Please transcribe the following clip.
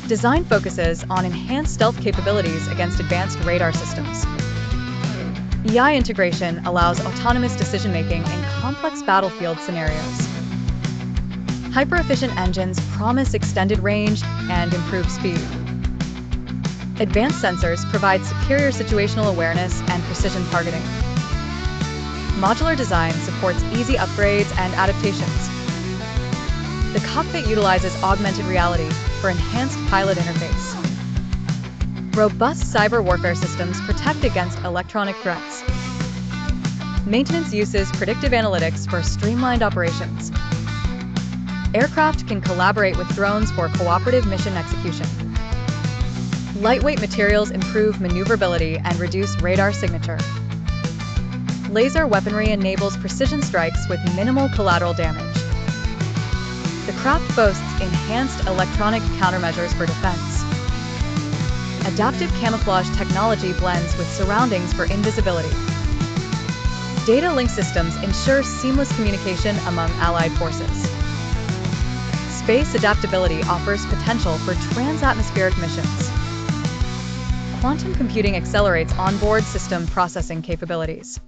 Design focuses on enhanced stealth capabilities against advanced radar systems. EI integration allows autonomous decision-making in complex battlefield scenarios. Hyper-efficient engines promise extended range and improved speed. Advanced sensors provide superior situational awareness and precision targeting. Modular design supports easy upgrades and adaptations. The cockpit utilizes augmented reality for enhanced pilot interface. Robust cyber warfare systems protect against electronic threats. Maintenance uses predictive analytics for streamlined operations. Aircraft can collaborate with drones for cooperative mission execution. Lightweight materials improve maneuverability and reduce radar signature. Laser weaponry enables precision strikes with minimal collateral damage. The craft boasts enhanced electronic countermeasures for defense. Adaptive camouflage technology blends with surroundings for invisibility. Data link systems ensure seamless communication among allied forces. Space adaptability offers potential for trans-atmospheric missions. Quantum computing accelerates onboard system processing capabilities.